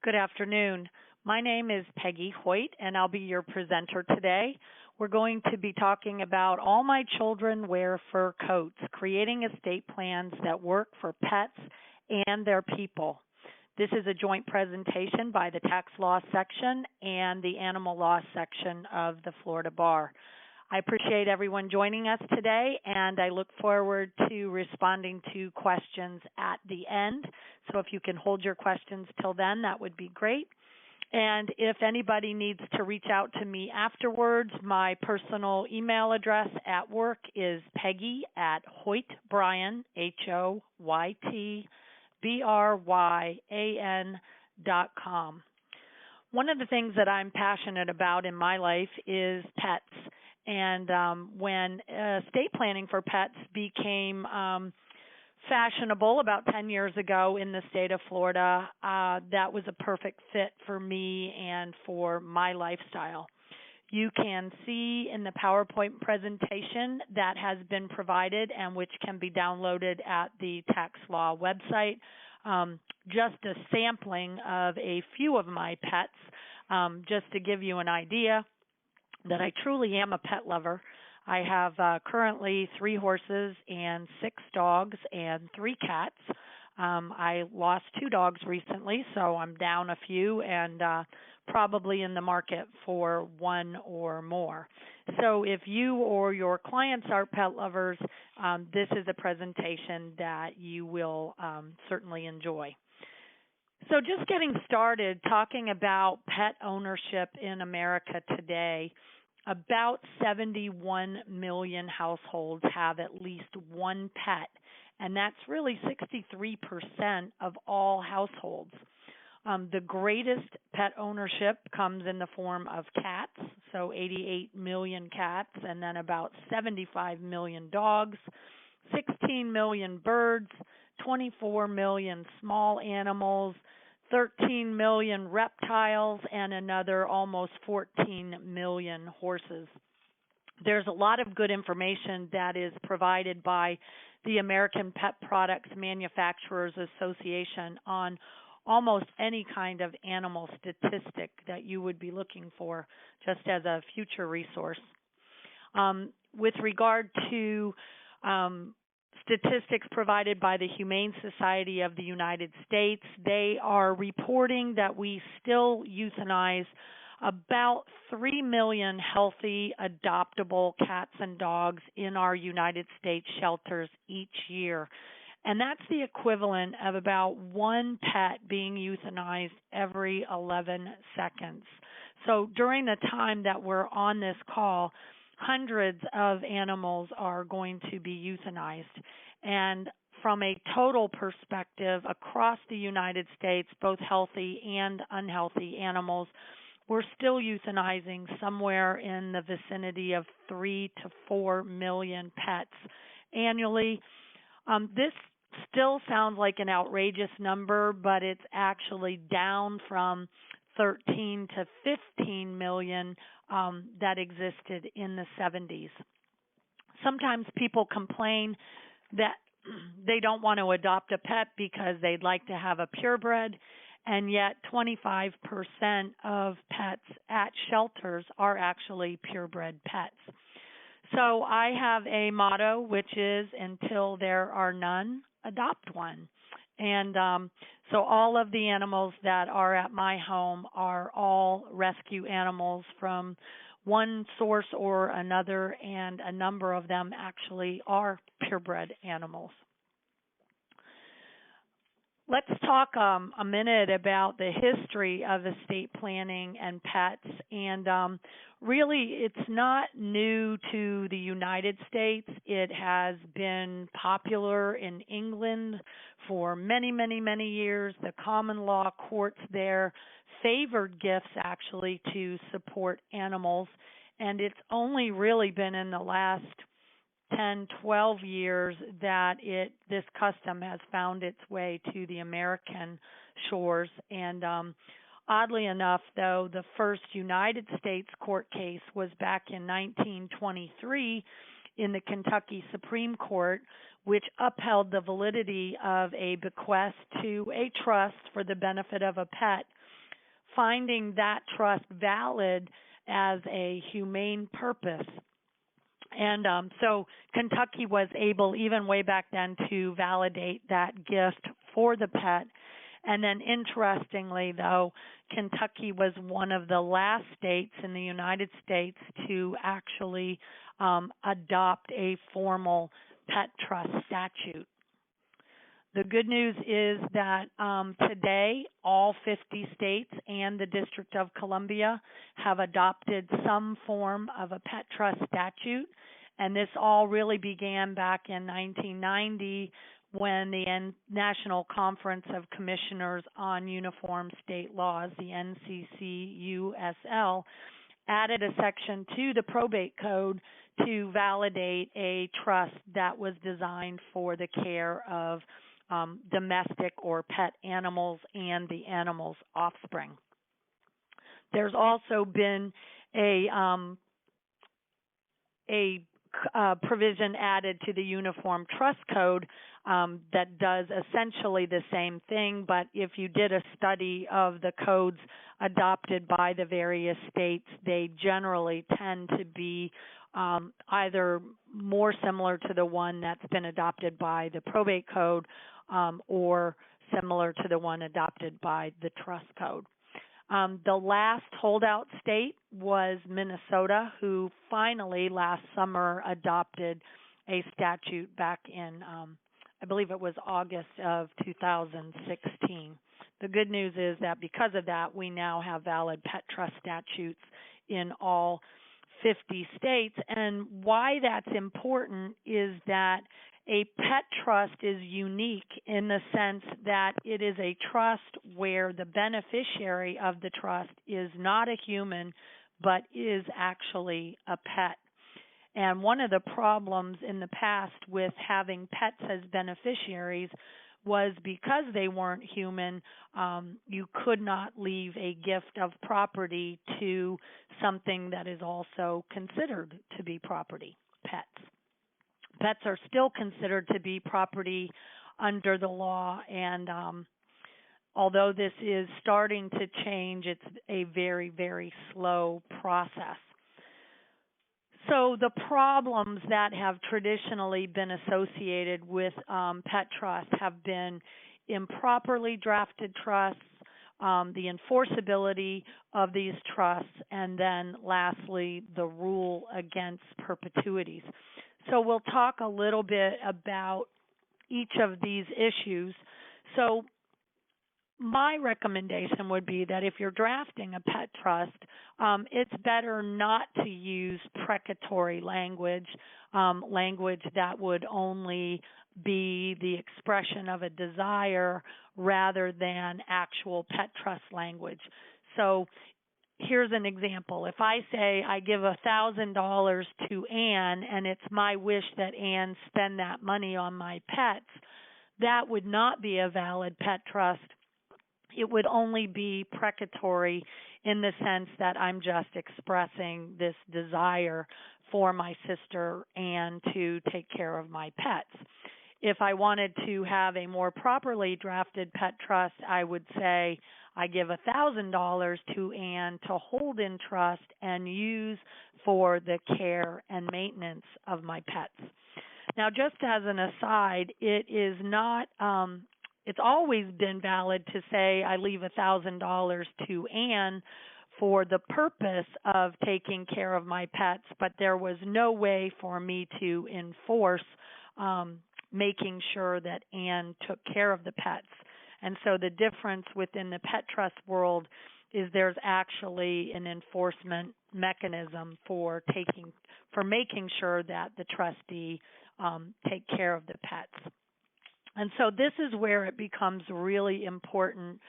Good afternoon. My name is Peggy Hoyt, and I'll be your presenter today. We're going to be talking about All My Children Wear Fur Coats, creating estate plans that work for pets and their people. This is a joint presentation by the Tax Law section and the Animal Law section of the Florida Bar. I appreciate everyone joining us today, and I look forward to responding to questions at the end. So if you can hold your questions till then, that would be great. And if anybody needs to reach out to me afterwards, my personal email address at work is Peggy@HoytBryan, HoytBryan.com. One of the things that I'm passionate about in my life is pets. And when estate planning for pets became fashionable about 10 years ago in the state of Florida, that was a perfect fit for me and for my lifestyle. You can see in the PowerPoint presentation that has been provided and which can be downloaded at the Tax Law website, just a sampling of a few of my pets, just to give you an idea that I truly am a pet lover. I have currently 3 horses and 6 dogs and 3 cats. I lost 2 dogs recently, so I'm down a few and probably in the market for 1 or more. So if you or your clients are pet lovers, this is a presentation that you will certainly enjoy. So just getting started talking about pet ownership in America today, about 71 million households have at least one pet, and that's really 63% of all households. The greatest pet ownership comes in the form of cats, so 88 million cats, and then about 75 million dogs, 16 million birds, 24 million small animals, 13 million reptiles, and another almost 14 million horses. There's a lot of good information that is provided by the American Pet Products Manufacturers Association on almost any kind of animal statistic that you would be looking for, just as a future resource. With regard to statistics provided by the Humane Society of the United States, they are reporting that we still euthanize about 3 million healthy, adoptable cats and dogs in our United States shelters each year. And that's the equivalent of about 1 pet being euthanized every 11 seconds. So during the time that we're on this call, hundreds of animals are going to be euthanized. And from a total perspective, across the United States, both healthy and unhealthy animals, we're still euthanizing somewhere in the vicinity of 3 to 4 million pets annually. This still sounds like an outrageous number, but it's actually down from 13 to 15 million that existed in the 70s. Sometimes people complain that they don't want to adopt a pet because they'd like to have a purebred, and yet 25% of pets at shelters are actually purebred pets. So I have a motto, which is, until there are none, adopt one. And so all of the animals that are at my home are all rescue animals from one source or another, and a number of them actually are purebred animals. Let's talk a minute about the history of estate planning and pets. And really, it's not new to the United States. It has been popular in England for many, many, many years. The common law courts there favored gifts, actually, to support animals. And it's only really been in the last 10, 12 years that this custom has found its way to the American shores. And oddly enough, though, the first United States court case was back in 1923 in the Kentucky Supreme Court, which upheld the validity of a bequest to a trust for the benefit of a pet finding that trust valid as a humane purpose. And so Kentucky was able, even way back then, to validate that gift for the pet. And then interestingly, though, Kentucky was one of the last states in the United States to actually adopt a formal pet trust statute. The good news is that today all 50 states and the District of Columbia have adopted some form of a pet trust statute, and this all really began back in 1990 when the National Conference of Commissioners on Uniform State Laws, the NCCUSL, added a section to the probate code to validate a trust that was designed for the care of domestic or pet animals and the animal's offspring. There's also been a provision added to the Uniform Trust Code that does essentially the same thing, but if you did a study of the codes adopted by the various states, they generally tend to be either more similar to the one that's been adopted by the probate code or similar to the one adopted by the trust code. The last holdout state was Minnesota, who finally last summer adopted a statute back in, I believe it was August of 2016. The good news is that because of that, we now have valid pet trust statutes in all 50 states. And why that's important is that a pet trust is unique in the sense that it is a trust where the beneficiary of the trust is not a human, but is actually a pet. And one of the problems in the past with having pets as beneficiaries was because they weren't human, you could not leave a gift of property to something that is also considered to be property, pets. Pets are still considered to be property under the law, and although this is starting to change, it's a very, very slow process. So the problems that have traditionally been associated with pet trust have been improperly drafted trusts, the enforceability of these trusts, and then lastly, the rule against perpetuities. So we'll talk a little bit about each of these issues. So my recommendation would be that if you're drafting a pet trust, it's better not to use precatory language, language that would only be the expression of a desire rather than actual pet trust language. So here's an example. If I say I give $1,000 to Ann and it's my wish that Ann spend that money on my pets, that would not be a valid pet trust. It would only be precatory in the sense that I'm just expressing this desire for my sister Ann to take care of my pets. If I wanted to have a more properly drafted pet trust, I would say I give $1,000 to Ann to hold in trust and use for the care and maintenance of my pets. Now, just as an aside, it is not it's always been valid to say I leave $1,000 to Ann for the purpose of taking care of my pets, but there was no way for me to enforce making sure that Ann took care of the pets. And so the difference within the pet trust world is there's actually an enforcement mechanism for making sure that the trustee take care of the pets. And so this is where it becomes really important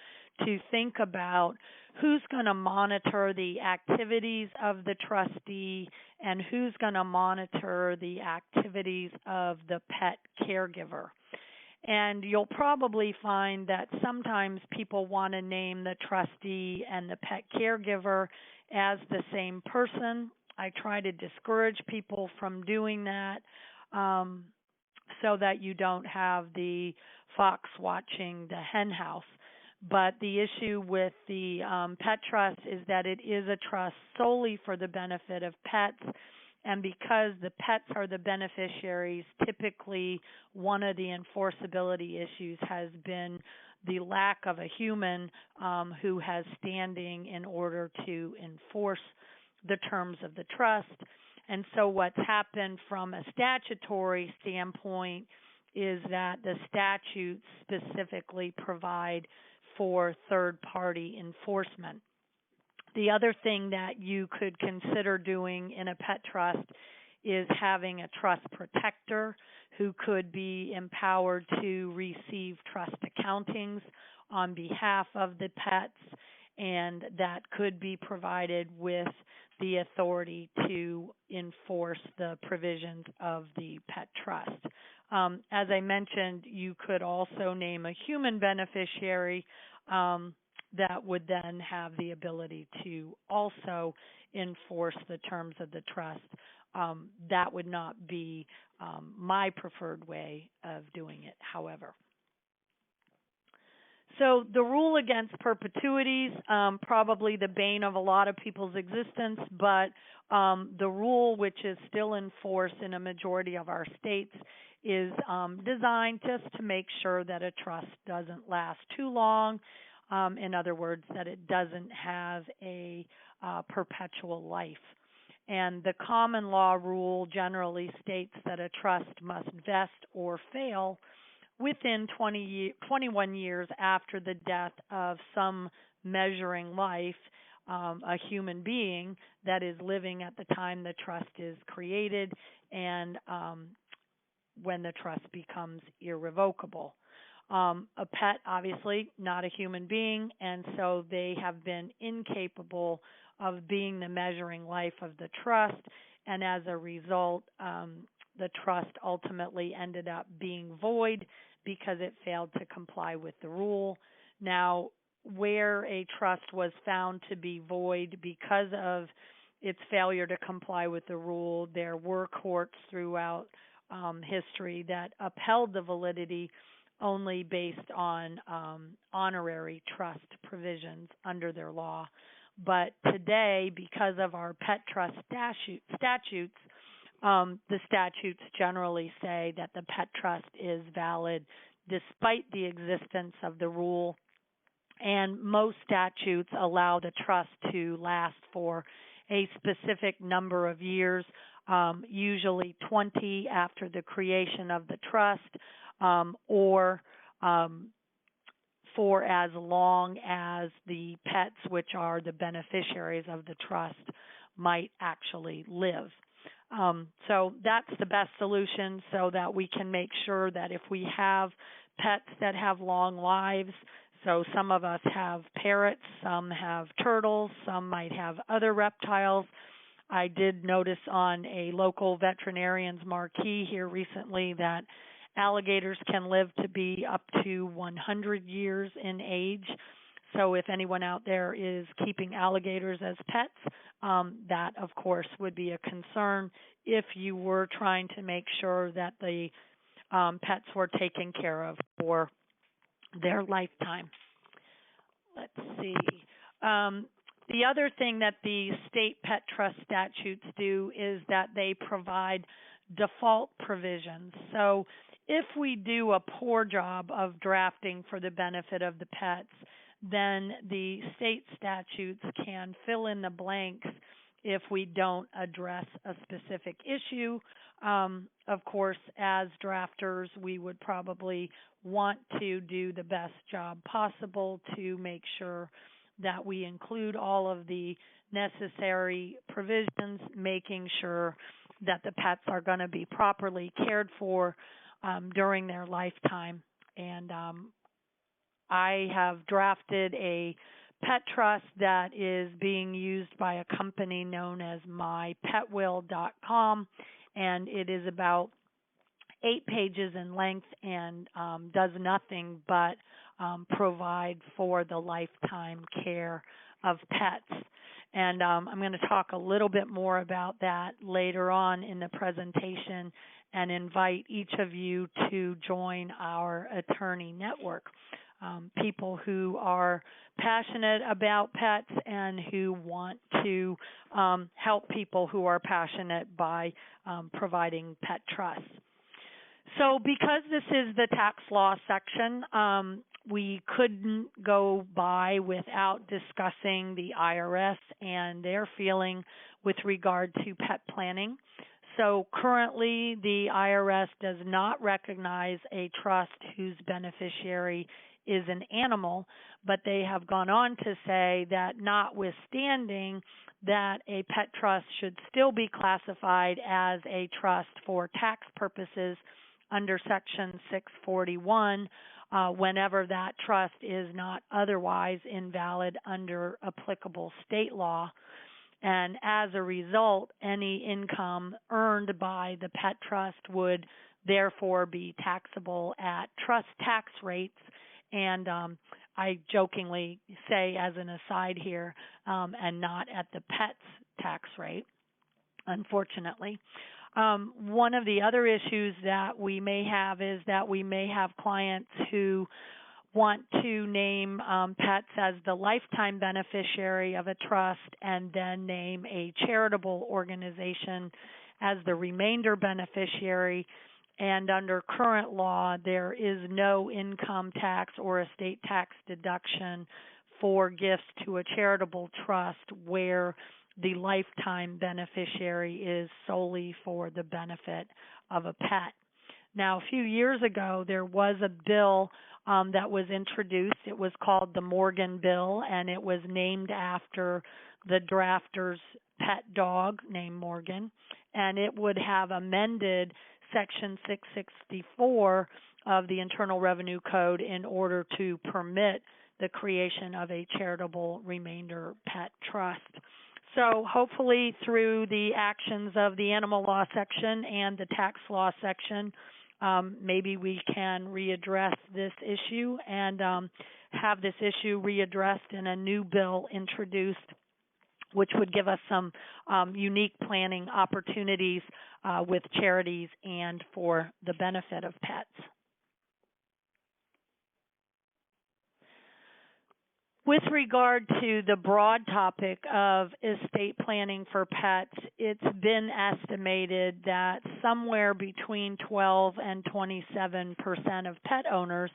to think about who's going to monitor the activities of the trustee and who's going to monitor the activities of the pet caregiver. And you'll probably find that sometimes people want to name the trustee and the pet caregiver as the same person. I try to discourage people from doing that. So that you don't have the fox watching the hen house. But the issue with the pet trust is that it is a trust solely for the benefit of pets. And because the pets are the beneficiaries, typically one of the enforceability issues has been the lack of a human who has standing in order to enforce the terms of the trust. And so what's happened from a statutory standpoint is that the statutes specifically provide for third-party enforcement. The other thing that you could consider doing in a pet trust is having a trust protector who could be empowered to receive trust accountings on behalf of the pets, and that could be provided with the authority to enforce the provisions of the pet trust. As I mentioned, you could also name a human beneficiary that would then have the ability to also enforce the terms of the trust. That would not be my preferred way of doing it, however. So the rule against perpetuities, probably the bane of a lot of people's existence, but the rule, which is still in force in a majority of our states, is designed just to make sure that a trust doesn't last too long. In other words, that it doesn't have a perpetual life. And the common law rule generally states that a trust must vest or fail within 21 years after the death of some measuring life, a human being that is living at the time the trust is created and when the trust becomes irrevocable. A pet, obviously, not a human being, and so they have been incapable of being the measuring life of the trust, and as a result, the trust ultimately ended up being void because it failed to comply with the rule. Now, where a trust was found to be void because of its failure to comply with the rule, there were courts throughout history that upheld the validity only based on honorary trust provisions under their law. But today, because of our pet trust statutes, the statutes generally say that the pet trust is valid despite the existence of the rule, and most statutes allow the trust to last for a specific number of years, usually 20 after the creation of the trust, or for as long as the pets, which are the beneficiaries of the trust, might actually live. So that's the best solution so that we can make sure that if we have pets that have long lives, so some of us have parrots, some have turtles, some might have other reptiles. I did notice on a local veterinarian's marquee here recently that alligators can live to be up to 100 years in age. So if anyone out there is keeping alligators as pets, that, of course, would be a concern if you were trying to make sure that the pets were taken care of for their lifetime. Let's see. The other thing that the state pet trust statutes do is that they provide default provisions. So if we do a poor job of drafting for the benefit of the pets, then the state statutes can fill in the blanks if we don't address a specific issue. Of course, as drafters, we would probably want to do the best job possible to make sure that we include all of the necessary provisions, making sure that the pets are going to be properly cared for during their lifetime. And I have drafted a pet trust that is being used by a company known as mypetwill.com, and it is about 8 pages in length and does nothing but provide for the lifetime care of pets. And I'm going to talk a little bit more about that later on in the presentation and invite each of you to join our attorney network. people who are passionate about pets and who want to help people who are passionate by providing pet trusts. So because this is the tax law section, we couldn't go by without discussing the IRS and their feeling with regard to pet planning. So currently, the IRS does not recognize a trust whose beneficiary is an animal, but they have gone on to say that notwithstanding that a pet trust should still be classified as a trust for tax purposes under Section 641, whenever that trust is not otherwise invalid under applicable state law. And as a result, any income earned by the pet trust would therefore be taxable at trust tax rates. And I jokingly say as an aside here, and not at the pet's tax rate, unfortunately. One of the other issues that we may have is that we may have clients who want to name pets as the lifetime beneficiary of a trust and then name a charitable organization as the remainder beneficiary. And under current law, there is no income tax or estate tax deduction for gifts to a charitable trust where the lifetime beneficiary is solely for the benefit of a pet. Now, a few years ago, there was a bill that was introduced. It was called the Morgan Bill, and it was named after the drafter's pet dog named Morgan, and it would have amended Section 664 of the Internal Revenue Code in order to permit the creation of a charitable remainder pet trust. So hopefully through the actions of the animal law section and the tax law section, maybe we can readdress this issue and have this issue readdressed in a new bill introduced, which would give us some unique planning opportunities with charities and for the benefit of pets. With regard to the broad topic of estate planning for pets, it's been estimated that somewhere between 12 and 27% of pet owners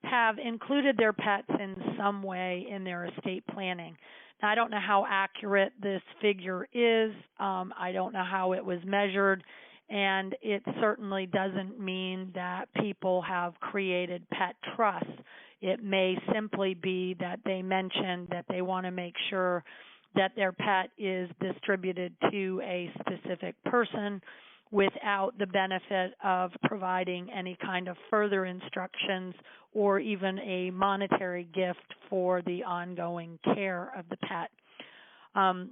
have included their pets in some way in their estate planning. Now, I don't know how accurate this figure is. I don't know how it was measured, and it certainly doesn't mean that people have created pet trusts. It may simply be that they mentioned that they want to make sure that their pet is distributed to a specific person without the benefit of providing any kind of further instructions or even a monetary gift for the ongoing care of the pet.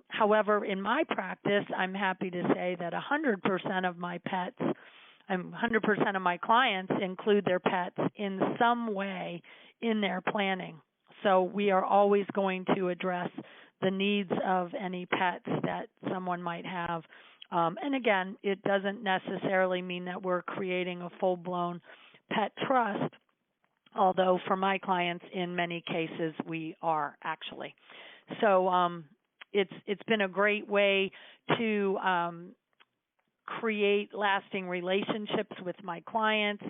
However, in my practice, I'm happy to say that 100% of my pets, 100% of my clients include their pets in some way in their planning. So we are always going to address the needs of any pets that someone might have. And again, it doesn't necessarily mean that we're creating a full-blown pet trust, although for my clients, in many cases, we are actually. So it's been a great way to create lasting relationships with my clients.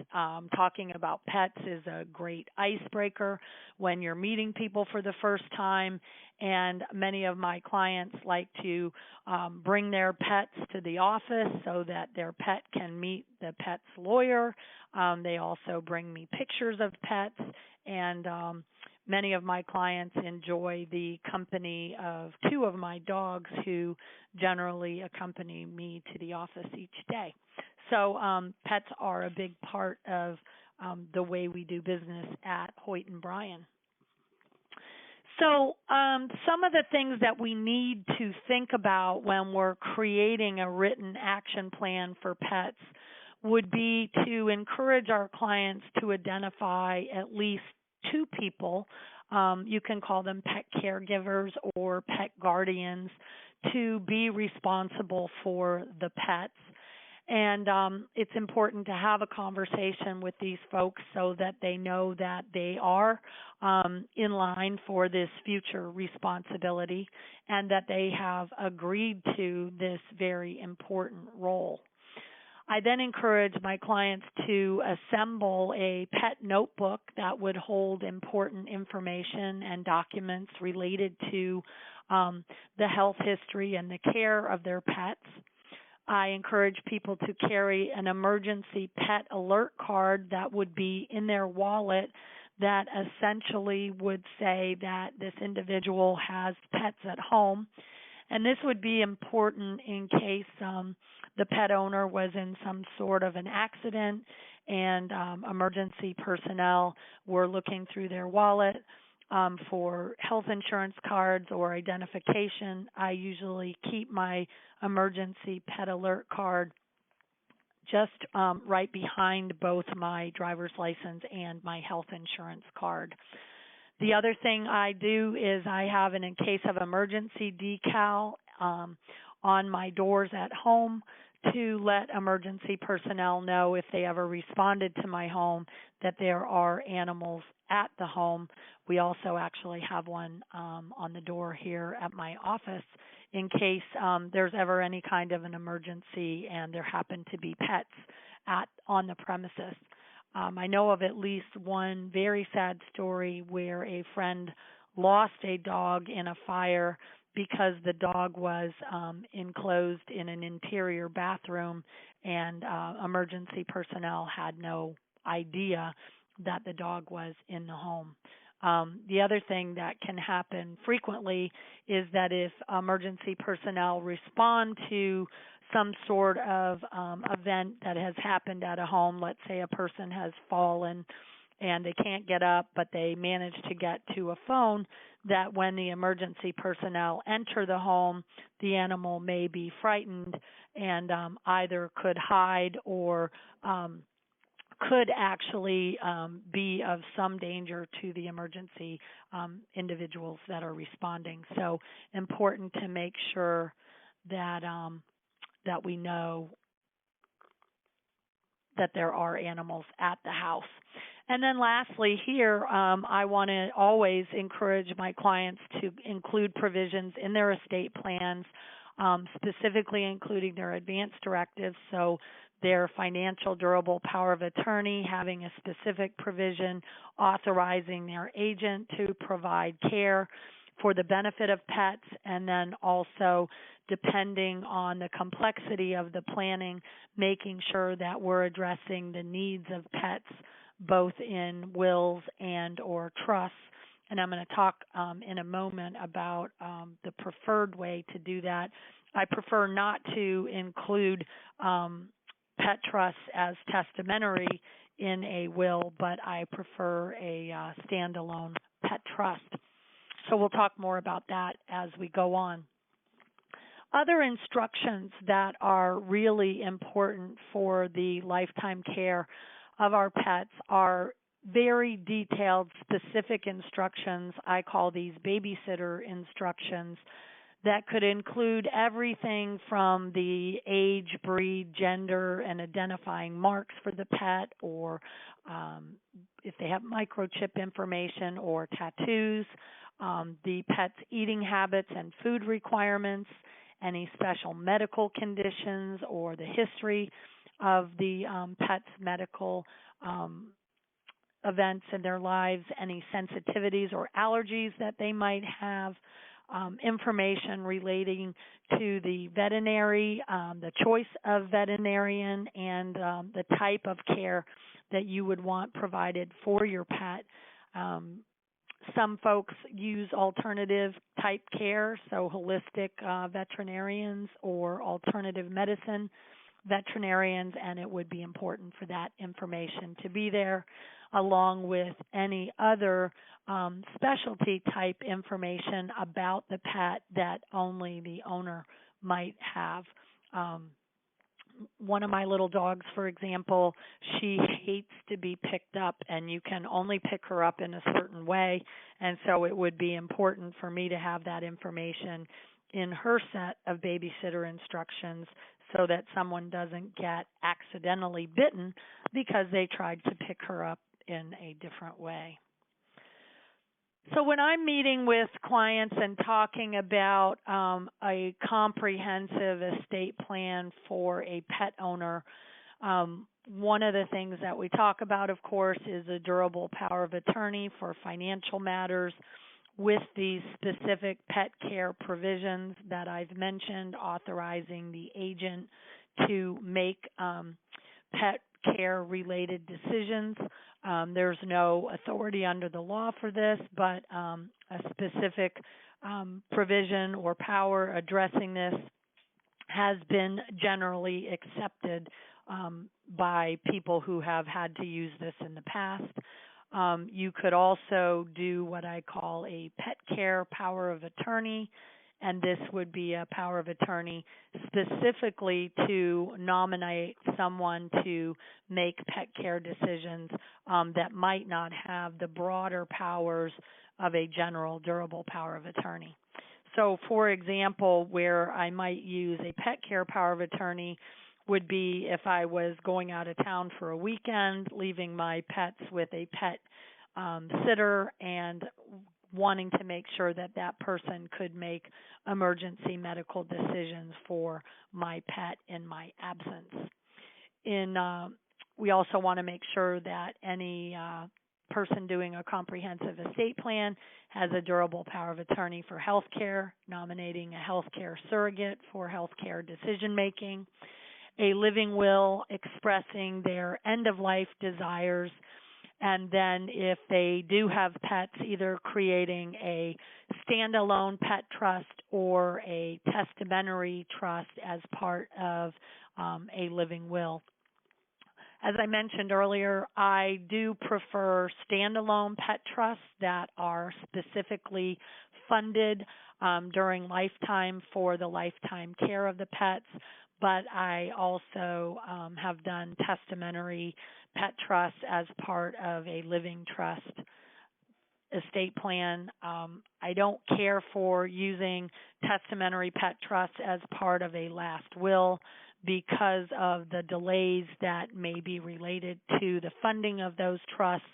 Talking about pets is a great icebreaker when you're meeting people for the first time, and many of my clients like to bring their pets to the office so that their pet can meet the pet's lawyer. They also bring me pictures of pets, and many of my clients enjoy the company of two of my dogs who generally accompany me to the office each day. So pets are a big part of the way we do business at Hoyt and Bryan. So some of the things that we need to think about when we're creating a written action plan for pets would be to encourage our clients to identify at least two people, you can call them pet caregivers or pet guardians, to be responsible for the pets. And it's important to have a conversation with these folks so that they know that they are in line for this future responsibility and that they have agreed to this very important role. I then encourage my clients to assemble a pet notebook that would hold important information and documents related to the health history and the care of their pets. I encourage people to carry an emergency pet alert card that would be in their wallet that essentially would say that this individual has pets at home. And this would be important in case the pet owner was in some sort of an accident and emergency personnel were looking through their wallet for health insurance cards or identification. I usually keep my emergency pet alert card just right behind both my driver's license and my health insurance card. The other thing I do is I have an in case of emergency decal on my doors at home to let emergency personnel know if they ever responded to my home that there are animals at the home. We also actually have one on the door here at my office in case there's ever any kind of an emergency and there happen to be pets on the premises. I know of at least one very sad story where a friend lost a dog in a fire because the dog was enclosed in an interior bathroom and emergency personnel had no idea that the dog was in the home. The other thing that can happen frequently is that if emergency personnel respond to some sort of event that has happened at a home, let's say a person has fallen and they can't get up, but they manage to get to a phone, that when the emergency personnel enter the home, the animal may be frightened and either could hide or could actually be of some danger to the emergency individuals that are responding. So important to make sure that that we know that there are animals at the house. And then lastly here, I want to always encourage my clients to include provisions in their estate plans, specifically including their advance directives, so their financial durable power of attorney, having a specific provision authorizing their agent to provide care for the benefit of pets, and then also, depending on the complexity of the planning, making sure that we're addressing the needs of pets both in wills and or trusts. And I'm going to talk in a moment about the preferred way to do that. I prefer not to include pet trusts as testamentary in a will, but I prefer a standalone pet trust. So we'll talk more about that as we go on. Other instructions that are really important for the lifetime care of our pets are very detailed, specific instructions. I call these babysitter instructions that could include everything from the age, breed, gender, and identifying marks for the pet, or if they have microchip information or tattoos, the pet's eating habits and food requirements, any special medical conditions or the history of the pet's medical events in their lives, any sensitivities or allergies that they might have, information relating to the veterinary, the choice of veterinarian, and the type of care that you would want provided for your pet. Some folks use alternative type care, so holistic veterinarians or alternative medicine veterinarians, and it would be important for that information to be there, along with any other specialty type information about the pet that only the owner might have. One of my little dogs, for example, she hates to be picked up, and you can only pick her up in a certain way, and so it would be important for me to have that information in her set of babysitter instructions so that someone doesn't get accidentally bitten because they tried to pick her up in a different way. So when I'm meeting with clients and talking about a comprehensive estate plan for a pet owner, one of the things that we talk about, of course, is a durable power of attorney for financial matters with these specific pet care provisions that I've mentioned, authorizing the agent to make pet care related decisions. There's no authority under the law for this, but a specific provision or power addressing this has been generally accepted by people who have had to use this in the past. You could also do what I call a pet care power of attorney, and this would be a power of attorney specifically to nominate someone to make pet care decisions that might not have the broader powers of a general durable power of attorney. So, for example, where I might use a pet care power of attorney would be if I was going out of town for a weekend, leaving my pets with a pet sitter and wanting to make sure that that person could make emergency medical decisions for my pet in my absence. We also want to make sure that any person doing a comprehensive estate plan has a durable power of attorney for health care, nominating a health care surrogate for health care decision making, a living will expressing their end-of-life desires, and then if they do have pets, either creating a standalone pet trust or a testamentary trust as part of a living will. As I mentioned earlier, I do prefer standalone pet trusts that are specifically funded during lifetime for the lifetime care of the pets, but I also have done testamentary pet trusts as part of a living trust estate plan. I don't care for using testamentary pet trusts as part of a last will because of the delays that may be related to the funding of those trusts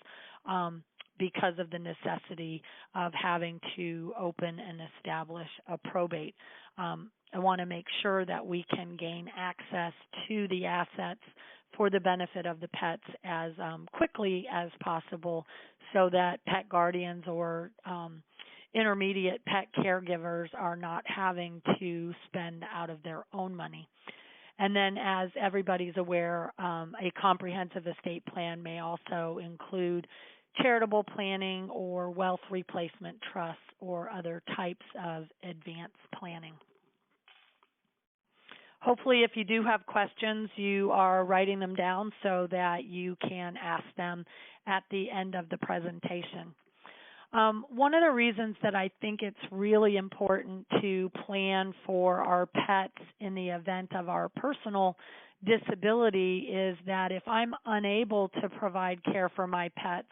because of the necessity of having to open and establish a probate. I want to make sure that we can gain access to the assets for the benefit of the pets as quickly as possible so that pet guardians or intermediate pet caregivers are not having to spend out of their own money. And then, as everybody's aware, a comprehensive estate plan may also include charitable planning or wealth replacement trusts or other types of advanced planning. Hopefully, if you do have questions, you are writing them down so that you can ask them at the end of the presentation. One of the reasons that I think it's really important to plan for our pets in the event of our personal disability is that if I'm unable to provide care for my pets,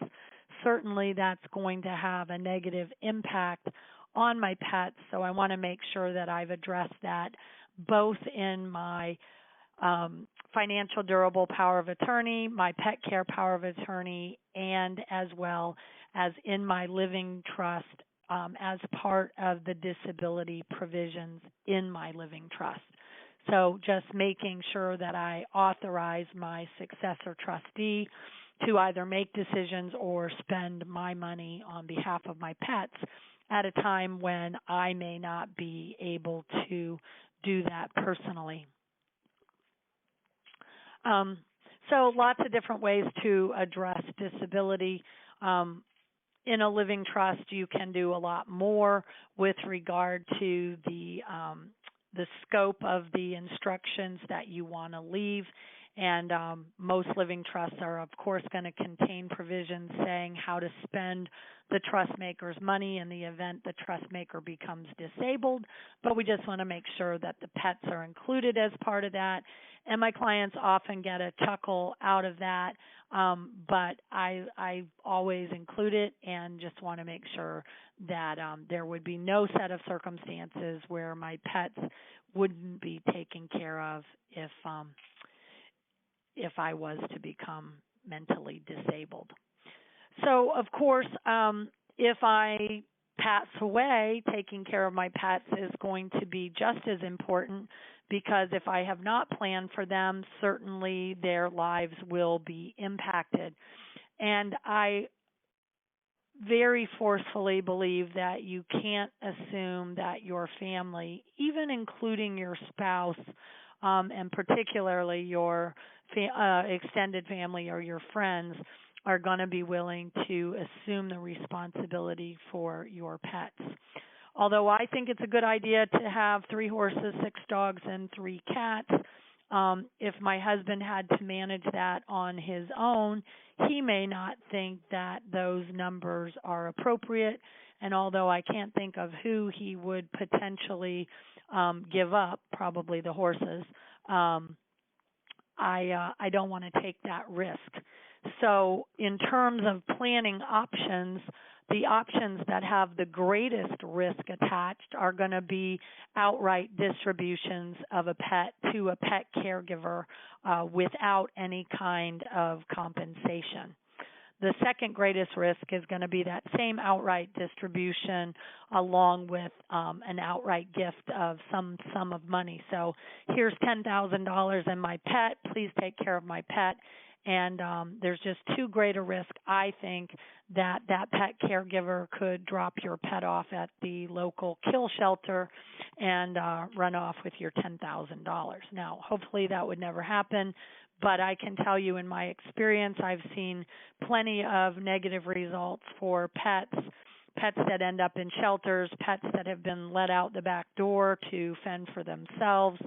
certainly that's going to have a negative impact on my pets. So I want to make sure that I've addressed that both in my financial durable power of attorney, my pet care power of attorney, and as well as in my living trust as part of the disability provisions in my living trust. So just making sure that I authorize my successor trustee to either make decisions or spend my money on behalf of my pets at a time when I may not be able to do that personally. So lots of different ways to address disability. In a living trust, you can do a lot more with regard to the scope of the instructions that you want to leave And most living trusts are, of course, going to contain provisions saying how to spend the trust maker's money in the event the trust maker becomes disabled, but we just want to make sure that the pets are included as part of that. And my clients often get a chuckle out of that, but I always include it and just want to make sure that there would be no set of circumstances where my pets wouldn't be taken care of if I was to become mentally disabled. So, of course, if I pass away, taking care of my pets is going to be just as important, because if I have not planned for them, certainly their lives will be impacted. And I very forcefully believe that you can't assume that your family, even including your spouse, and particularly your extended family or your friends, are going to be willing to assume the responsibility for your pets. Although I think it's a good idea to have 3 horses, 6 dogs, and 3 cats, if my husband had to manage that on his own, he may not think that those numbers are appropriate. And although I can't think of who he would potentially give up, probably the horses, I don't want to take that risk. So in terms of planning options, the options that have the greatest risk attached are going to be outright distributions of a pet to a pet caregiver without any kind of compensation. The second greatest risk is going to be that same outright distribution along with an outright gift of some sum of money. So here's $10,000 and my pet, please take care of my pet. And there's just too great a risk, I think, that pet caregiver could drop your pet off at the local kill shelter and run off with your $10,000. Now, hopefully that would never happen, but I can tell you in my experience, I've seen plenty of negative results for pets that end up in shelters, pets that have been let out the back door to fend for themselves,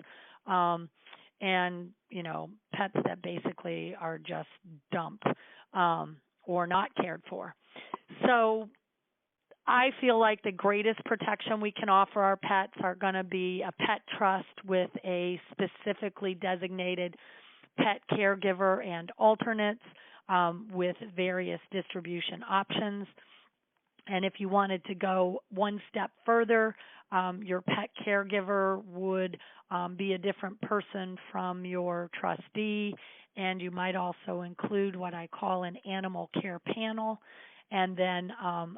and, pets that basically are just dumped or not cared for. So I feel like the greatest protection we can offer our pets are going to be a pet trust with a specifically designated pet caregiver and alternates with various distribution options. And if you wanted to go one step further, your pet caregiver would be a different person from your trustee, and you might also include what I call an animal care panel. And then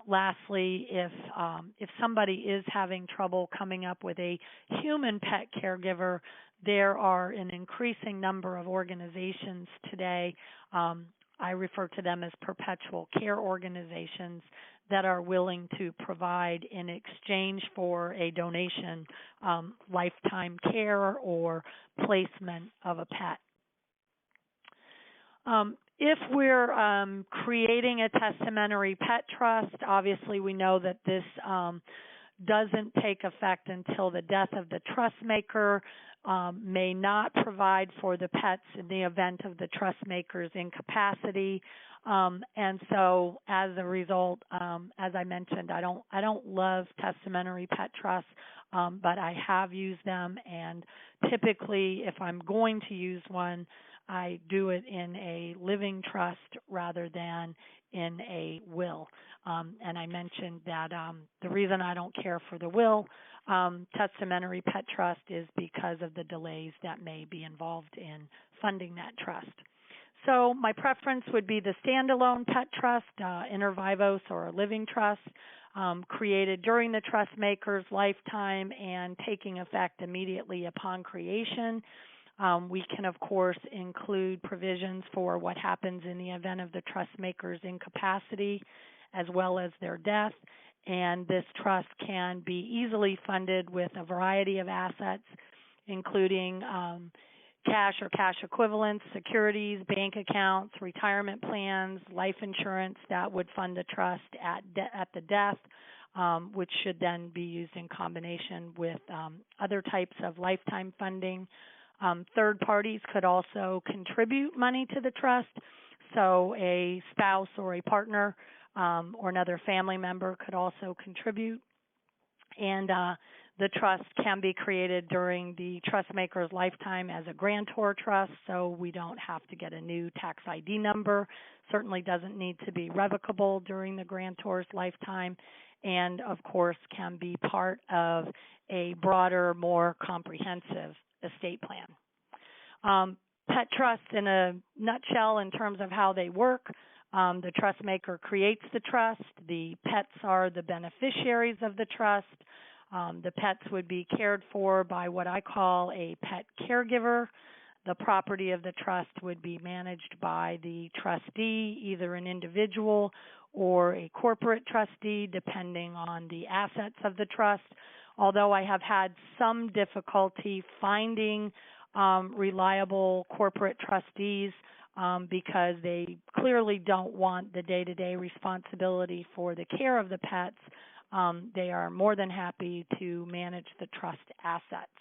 lastly, if somebody is having trouble coming up with a human pet caregiver, there are an increasing number of organizations today, I refer to them as perpetual care organizations, that are willing to provide in exchange for a donation lifetime care or placement of a pet. If we're creating a testamentary pet trust, obviously we know that this doesn't take effect until the death of the trust maker, may not provide for the pets in the event of the trust maker's incapacity. And so as a result, as I mentioned, I don't love testamentary pet trusts, but I have used them, and typically if I'm going to use one, I do it in a living trust rather than in a will. And I mentioned that the reason I don't care for the will testamentary pet trust is because of the delays that may be involved in funding that trust. So my preference would be the standalone pet trust, inter vivos or a living trust, created during the trust maker's lifetime and taking effect immediately upon creation. We can, of course, include provisions for what happens in the event of the trust maker's incapacity as well as their death. And this trust can be easily funded with a variety of assets, including cash or cash equivalents, securities, bank accounts, retirement plans, life insurance that would fund the trust at the death, which should then be used in combination with other types of lifetime funding. Third parties could also contribute money to the trust. So a spouse or a partner or another family member could also contribute. And the trust can be created during the trust maker's lifetime as a grantor trust, so we don't have to get a new tax ID number. Certainly doesn't need to be revocable during the grantor's lifetime, and of course can be part of a broader, more comprehensive estate plan. Pet trust, in a nutshell, in terms of how they work, the trust maker creates the trust. The pets are the beneficiaries of the trust. The pets would be cared for by what I call a pet caregiver. The property of the trust would be managed by the trustee, either an individual or a corporate trustee, depending on the assets of the trust. Although I have had some difficulty finding reliable corporate trustees because they clearly don't want the day-to-day responsibility for the care of the pets. They are more than happy to manage the trust assets.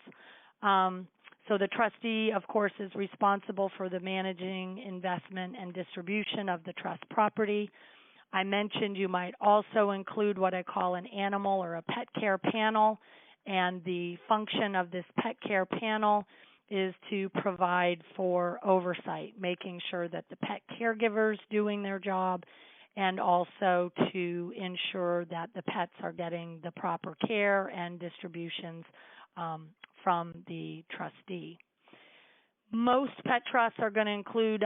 So the trustee, of course, is responsible for the managing, investment, and distribution of the trust property. I mentioned you might also include what I call an animal or a pet care panel, and the function of this pet care panel is to provide for oversight, making sure that the pet caregiver's doing their job, and also to ensure that the pets are getting the proper care and distributions from the trustee. Most pet trusts are going to include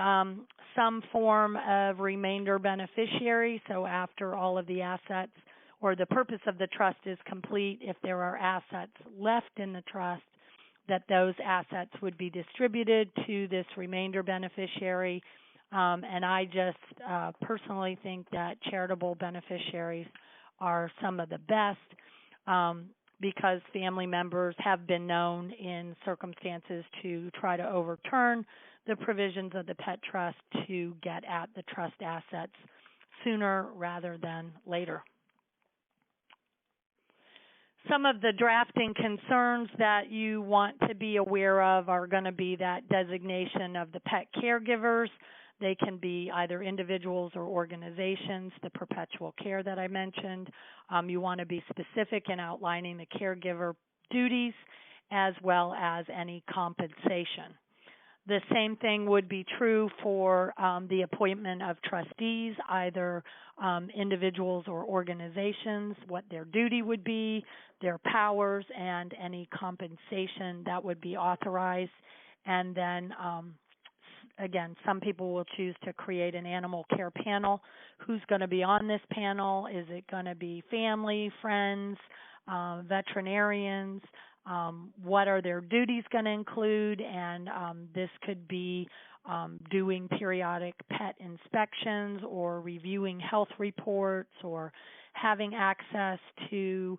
some form of remainder beneficiary, so after all of the assets or the purpose of the trust is complete, if there are assets left in the trust, that those assets would be distributed to this remainder beneficiary. And I just personally think that charitable beneficiaries are some of the best because family members have been known in circumstances to try to overturn the provisions of the pet trust to get at the trust assets sooner rather than later. Some of the drafting concerns that you want to be aware of are going to be that designation of the pet caregivers. They can be either individuals or organizations, the perpetual care that I mentioned. You want to be specific in outlining the caregiver duties as well as any compensation. The same thing would be true for the appointment of trustees, either individuals or organizations, what their duty would be, their powers, and any compensation that would be authorized. And then, again, some people will choose to create an animal care panel. Who's going to be on this panel? Is it going to be family, friends, veterinarians? What are their duties going to include? And this could be doing periodic pet inspections or reviewing health reports or having access to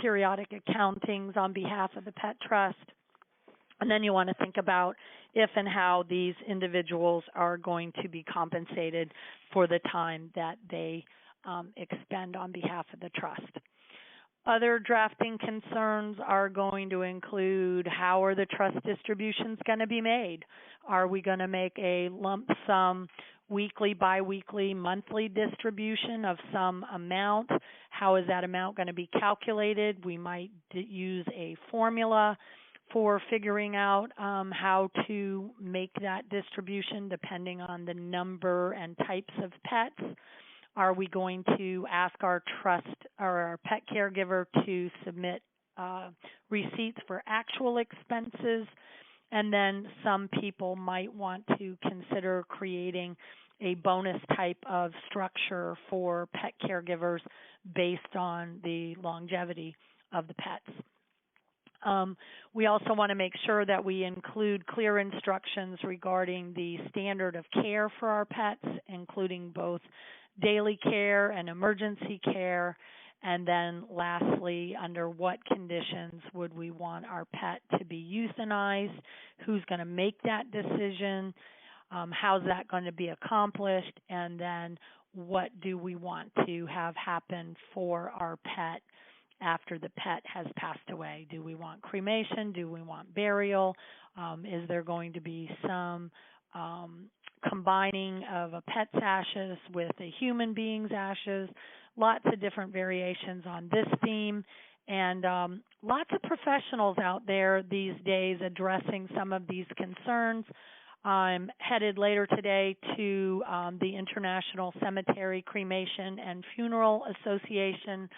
periodic accountings on behalf of the pet trust. And then you want to think about if and how these individuals are going to be compensated for the time that they expend on behalf of the trust. Other drafting concerns are going to include how are the trust distributions going to be made? Are we going to make a lump sum weekly, biweekly, monthly distribution of some amount? How is that amount going to be calculated? We might use a formula for figuring out how to make that distribution depending on the number and types of pets. Are we going to ask our trust or our pet caregiver to submit receipts for actual expenses? And then some people might want to consider creating a bonus type of structure for pet caregivers based on the longevity of the pets. We also want to make sure that we include clear instructions regarding the standard of care for our pets, including both daily care and emergency care. And then lastly, under what conditions would we want our pet to be euthanized? Who's going to make that decision? How's that going to be accomplished? And then what do we want to have happen for our pet after the pet has passed away. Do we want cremation? Do we want burial? Is there going to be some combining of a pet's ashes with a human being's ashes? Lots of different variations on this theme, and lots of professionals out there these days addressing some of these concerns. I'm headed later today to the International Cemetery Cremation and Funeral Association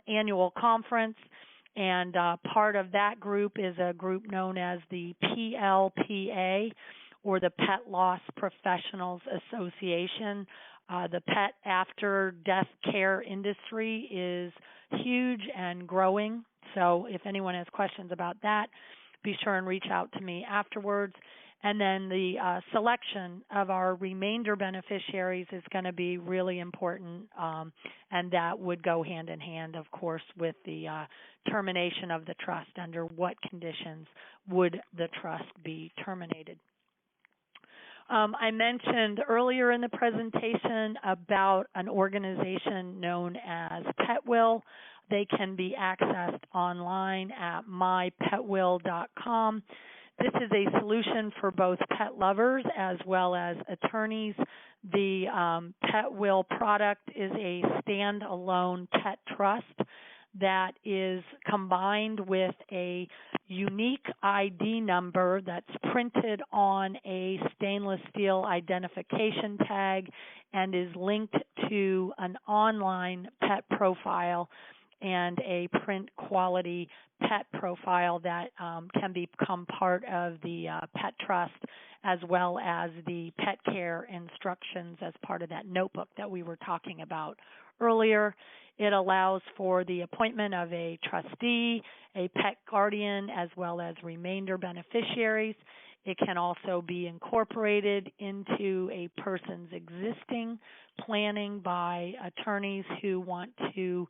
annual conference, and part of that group is a group known as the PLPA, or the Pet Loss Professionals Association. The pet after death care industry is huge and growing, so if anyone has questions about that, be sure and reach out to me afterwards. And then the selection of our remainder beneficiaries is going to be really important, and that would go hand in hand, of course, with the termination of the trust. Under what conditions would the trust be terminated? I mentioned earlier in the presentation about an organization known as PetWill. They can be accessed online at mypetwill.com. This is a solution for both pet lovers as well as attorneys. The PetWill product is a standalone pet trust that is combined with a unique ID number that's printed on a stainless steel identification tag and is linked to an online pet profile and a print quality pet profile that can become part of the pet trust, as well as the pet care instructions as part of that notebook that we were talking about earlier. It allows for the appointment of a trustee, a pet guardian, as well as remainder beneficiaries. It can also be incorporated into a person's existing planning by attorneys who want to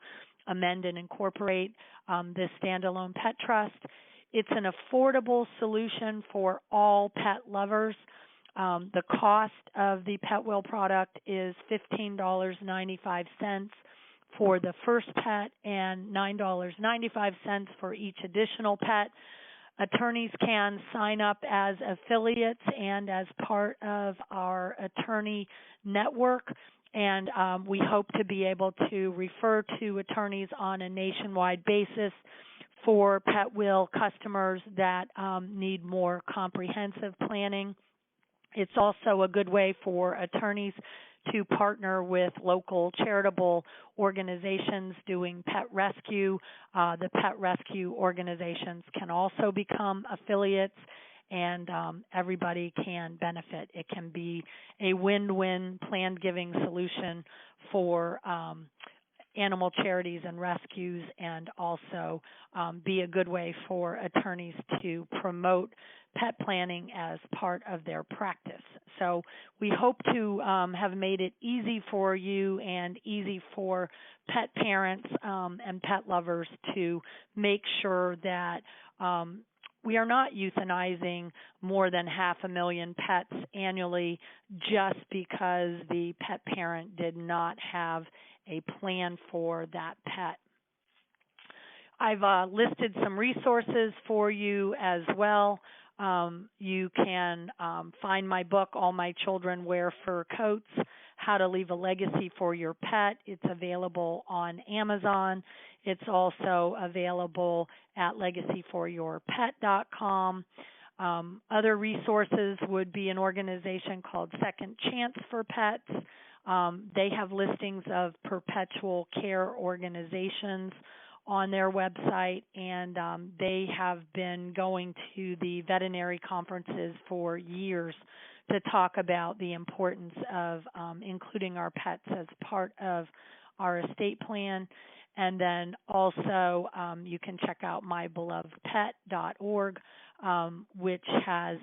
amend and incorporate this standalone pet trust. It's an affordable solution for all pet lovers. The cost of the PetWill product is $15.95 for the first pet and $9.95 for each additional pet. Attorneys can sign up as affiliates and as part of our attorney network, and we hope to be able to refer to attorneys on a nationwide basis for PetWill customers that need more comprehensive planning. It's also a good way for attorneys to partner with local charitable organizations doing pet rescue. The pet rescue organizations can also become affiliates, and everybody can benefit. It can be a win-win plan-giving solution for animal charities and rescues, and also be a good way for attorneys to promote pet planning as part of their practice. So we hope to have made it easy for you and easy for pet parents and pet lovers to make sure that we are not euthanizing more than 500,000 pets annually just because the pet parent did not have a plan for that pet. I've listed some resources for you as well. You can find my book, All My Children Wear Fur Coats, How to Leave a Legacy for Your Pet. It's available on Amazon. It's also available at legacyforyourpet.com. Other resources would be an organization called Second Chance for Pets. They have listings of perpetual care organizations on their website, and they have been going to the veterinary conferences for years to talk about the importance of including our pets as part of our estate plan. And then also you can check out mybelovedpet.org, which has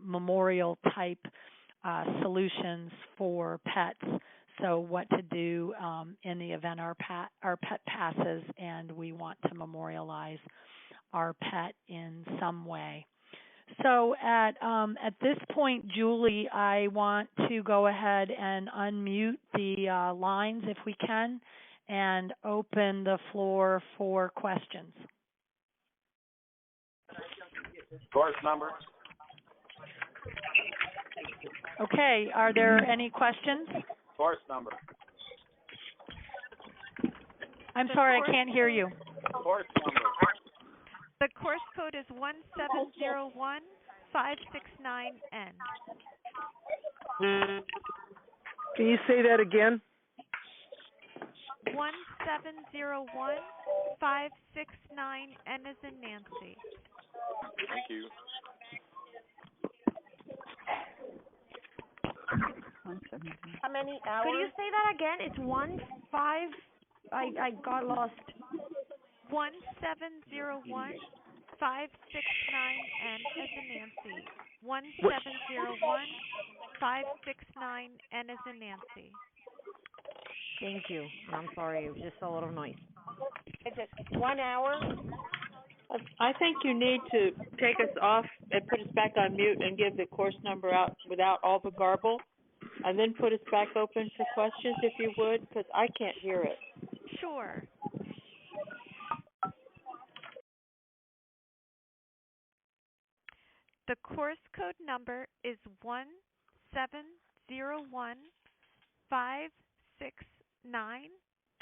memorial-type solutions for pets. So what to do in the event our pet passes and we want to memorialize our pet in some way. So at this point, Julie, I want to go ahead and unmute the lines if we can, and open the floor for questions. Course number. Okay, are there any questions? Course number. I'm sorry, I can't hear you. Course number. The course code is 1701569N. Can you say that again? 1701569N as in Nancy. Thank you. How many hours? Could you say that again? It's 15. I got lost. 1701569N as in Nancy. 1701569N as in Nancy. Thank you. I'm sorry. It was just a little noise. Is it 1 hour? I think you need to take us off and put us back on mute and give the course number out without all the garble, and then put us back open for questions if you would, because I can't hear it. Sure. The course code number is 1701569,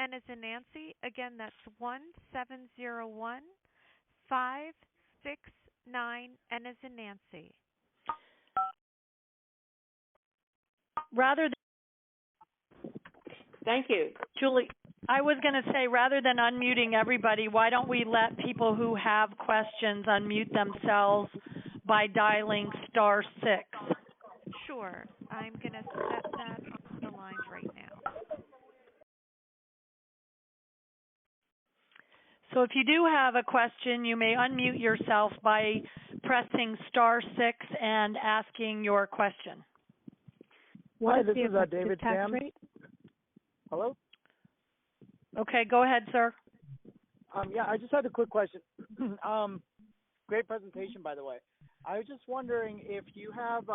and as in Nancy, again, that's 1701569, and as in Nancy. Rather than Thank you. Julie, I was going to say, rather than unmuting everybody, why don't we let people who have questions unmute themselves by dialing *6? Sure. I'm going to set that on the lines right now. So if you do have a question, you may unmute yourself by pressing *6 and asking your question. Hi, this is David Sam. Hello? Okay, go ahead, sir. Yeah, I just had a quick question. Great presentation, by the way. I was just wondering if you have,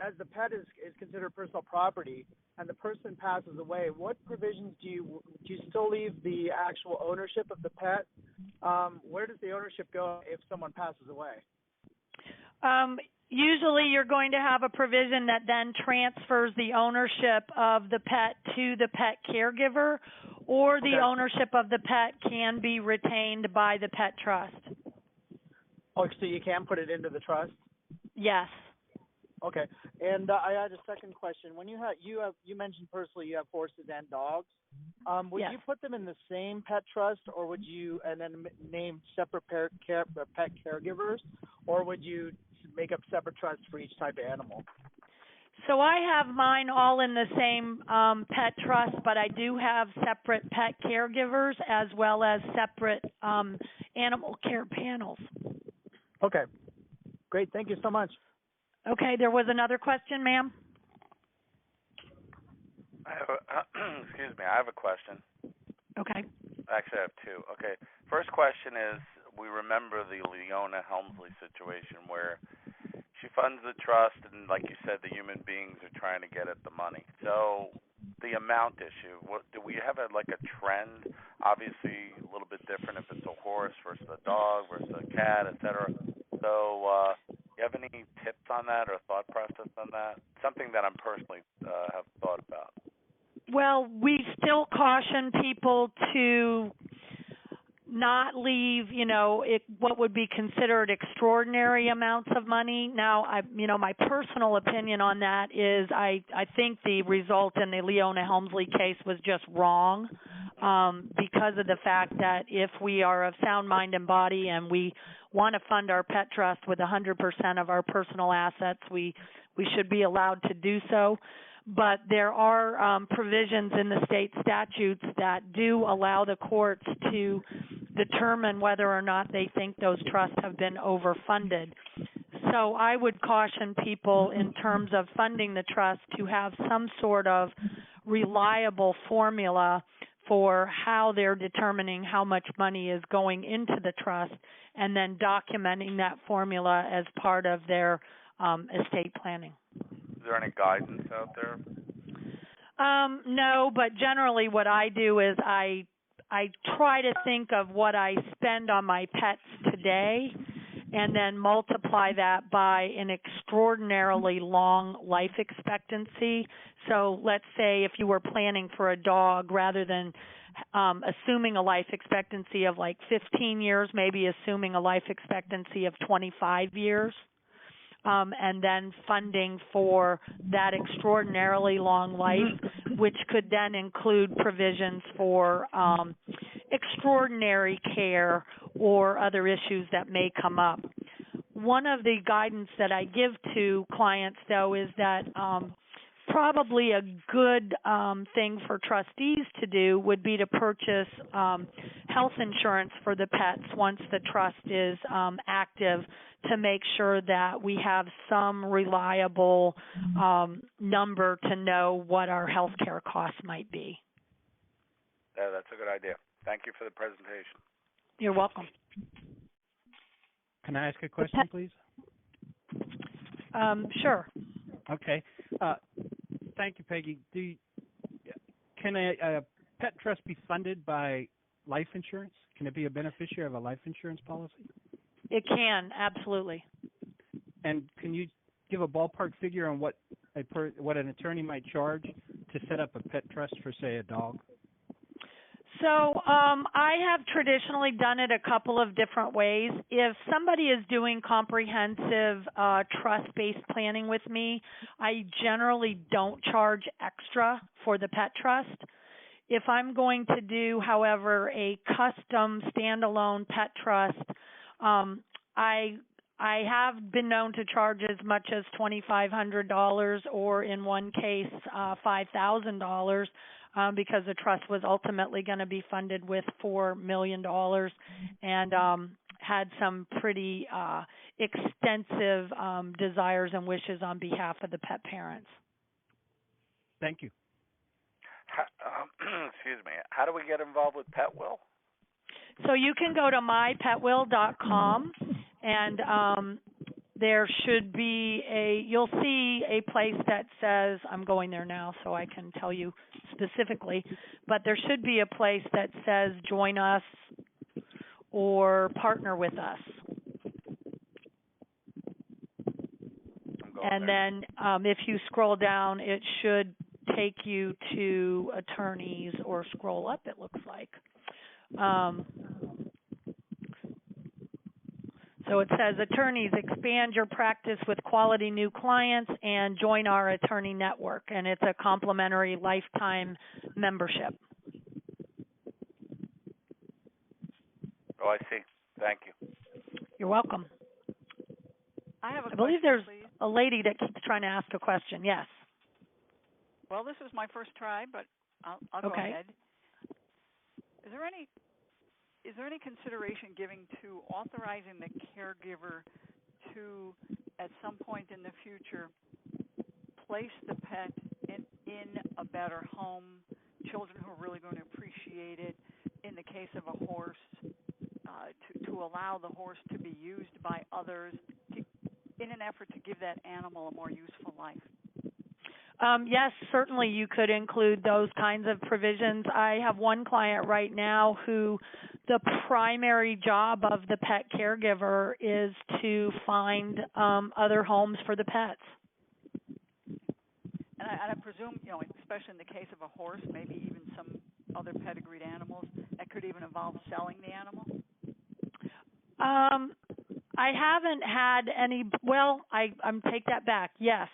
as the pet is considered personal property and the person passes away, what provisions do you still leave the actual ownership of the pet? Where does the ownership go if someone passes away? Usually you're going to have a provision that then transfers the ownership of the pet to the pet caregiver, or the ownership of the pet can be retained by the pet trust. Oh, so you can put it into the trust? Yes. Okay. And I had a second question. When you mentioned personally you have horses and dogs. Would Yes. you put them in the same pet trust, or would you and then name separate pet caregivers, or would you make up separate trusts for each type of animal? So I have mine all in the same pet trust, but I do have separate pet caregivers as well as separate animal care panels. Okay. Great. Thank you so much. Okay, there was another question, ma'am? Excuse me, I have a question. Okay. Actually, I have two. Okay, first question is, we remember the Leona Helmsley situation where she funds the trust, and like you said, the human beings are trying to get at the money. So the amount issue, do we have a trend? Obviously, a little bit different if it's a horse versus a dog versus a cat, etc. So you have any tips on that or thought process on that? Something that I'm personally have thought about. Well, we still caution people to not leave, what would be considered extraordinary amounts of money. Now, my personal opinion on that is I think the result in the Leona Helmsley case was just wrong, because of the fact that if we are of sound mind and body and we want to fund our pet trust with 100% of our personal assets, we should be allowed to do so. But there are provisions in the state statutes that do allow the courts to determine whether or not they think those trusts have been overfunded. So I would caution people in terms of funding the trust to have some sort of reliable formula for how they're determining how much money is going into the trust, and then documenting that formula as part of their estate planning. Is there any guidance out there? No, but generally what I do is I try to think of what I spend on my pets today and then multiply that by an extraordinarily long life expectancy. So let's say if you were planning for a dog, rather than assuming a life expectancy of like 15 years, maybe assuming a life expectancy of 25 years. And then funding for that extraordinarily long life, which could then include provisions for extraordinary care or other issues that may come up. One of the guidance that I give to clients, though, is that probably a good thing for trustees to do would be to purchase health insurance for the pets once the trust is active, to make sure that we have some reliable number to know what our health care costs might be. Yeah, that's a good idea. Thank you for the presentation. You're welcome. Can I ask a question, please? Sure. Okay. Thank you, Peggy. Can a pet trust be funded by life insurance? Can it be a beneficiary of a life insurance policy? It can, absolutely. And can you give a ballpark figure on what an attorney might charge to set up a pet trust for, say, a dog? So I have traditionally done it a couple of different ways. If somebody is doing comprehensive trust-based planning with me, I generally don't charge extra for the pet trust. If I'm going to do, however, a custom standalone pet trust, I have been known to charge as much as $2,500 or in one case $5,000 because the trust was ultimately going to be funded with $4 million and had some pretty extensive desires and wishes on behalf of the pet parents. Thank you. Excuse me. How do we get involved with Pet Will? So you can go to mypetwill.com and there should be you'll see a place that says, I'm going there now so I can tell you specifically, but there should be a place that says join us or partner with us. And then if you scroll down, it should take you to attorneys, or scroll up, it looks like. So it says, attorneys, expand your practice with quality new clients and join our attorney network. And it's a complimentary lifetime membership. Oh, I see. Thank you. You're welcome. I have a I believe question, there's please. a lady that keeps trying to ask a question. Yes. Well, this is my first try, but I'll go ahead. Is there any consideration given to authorizing the caregiver to, at some point in the future, place the pet in a better home, children who are really going to appreciate it, in the case of a horse, to allow the horse to be used by others in an effort to give that animal a more useful life? Yes, certainly you could include those kinds of provisions. I have one client right now who the primary job of the pet caregiver is to find other homes for the pets. And I presume, especially in the case of a horse, maybe even some other pedigreed animals, that could even involve selling the animal? I haven't had any, I'm take that back, yes.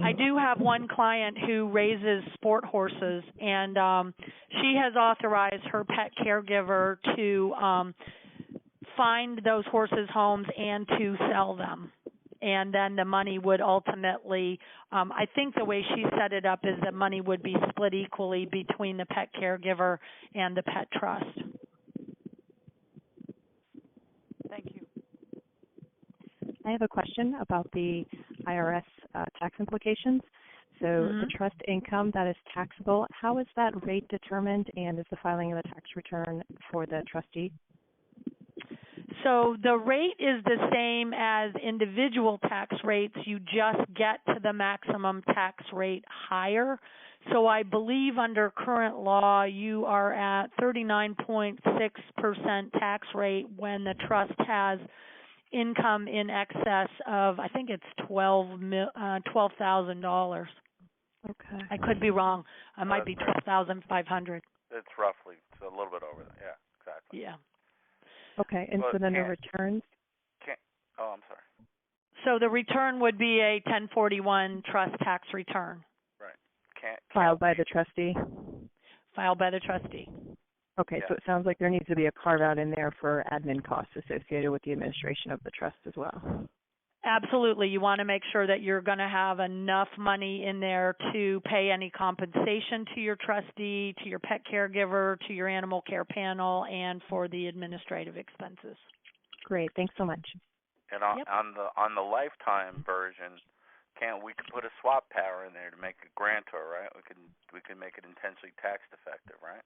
I do have one client who raises sport horses, and she has authorized her pet caregiver to find those horses homes and to sell them. And then the money would ultimately, I think the way she set it up is that money would be split equally between the pet caregiver and the pet trust. Thank you. I have a question about the IRS tax implications. So the trust income that is taxable, how is that rate determined, and is the filing of the tax return for the trustee? So the rate is the same as individual tax rates. You just get to the maximum tax rate higher. So I believe under current law, you are at 39.6% tax rate when the trust has income in excess of, I think it's $12,000. Okay. I could be wrong. I might be 12,500. It's roughly, it's a little bit over that. Yeah, exactly. Yeah. Okay, and so then the returns? I'm sorry. So the return would be a 1041 trust tax return. Right. Filed by the trustee? Filed by the trustee. Okay, Yeah. so it sounds like there needs to be a carve-out in there for admin costs associated with the administration of the trust as well. Absolutely. You want to make sure that you're going to have enough money in there to pay any compensation to your trustee, to your pet caregiver, to your animal care panel, and for the administrative expenses. Great. Thanks so much. And on the lifetime version, we could put a swap power in there to make a grantor, right? We can make it intentionally tax effective, right?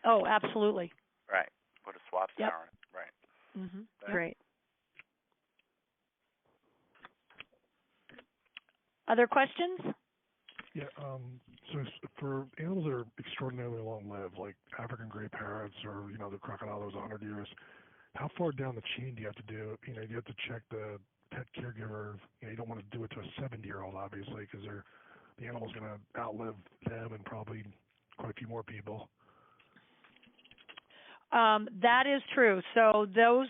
Oh, absolutely. Right. Put a swap power in, right? Mhm. Great. Other questions? Yeah. So for animals that are extraordinarily long-lived, like African gray parrots or the crocodile that was 100 years, how far down the chain do you have to do? Do you have to check the pet caregiver? You don't want to do it to a 70-year-old, obviously, because the animal's going to outlive them and probably quite a few more people. That is true. So those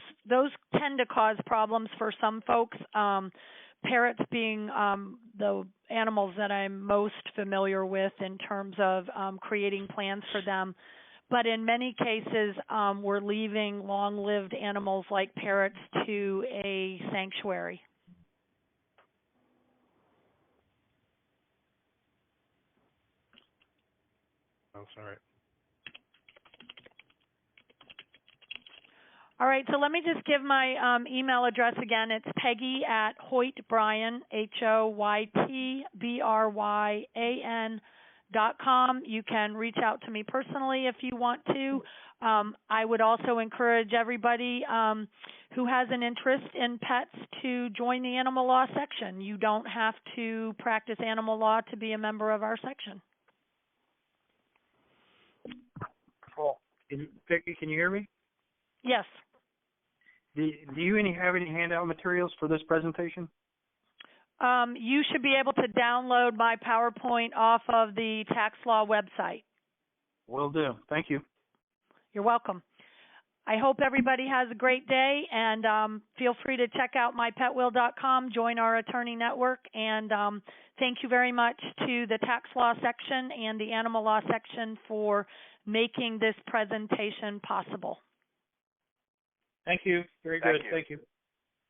tend to cause problems for some folks. Parrots being the animals that I'm most familiar with in terms of creating plans for them. But in many cases, we're leaving long-lived animals like parrots to a sanctuary. Oh, sorry. All right, so let me just give my email address again. It's Peggy at Hoytbryan, HOYTBRYAN.com. You can reach out to me personally if you want to. I would also encourage everybody who has an interest in pets to join the animal law section. You don't have to practice animal law to be a member of our section. Cool. Peggy, can you hear me? Yes. Do you have any handout materials for this presentation? You should be able to download my PowerPoint off of the tax law website. Will do. Thank you. You're welcome. I hope everybody has a great day, and feel free to check out mypetwill.com, join our attorney network, and thank you very much to the tax law section and the animal law section for making this presentation possible. Thank you. Very good. Thank you.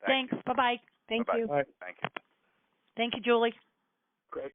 Thanks. Bye-bye. Thank you. Bye. Thank you. Thank you, Julie. Great.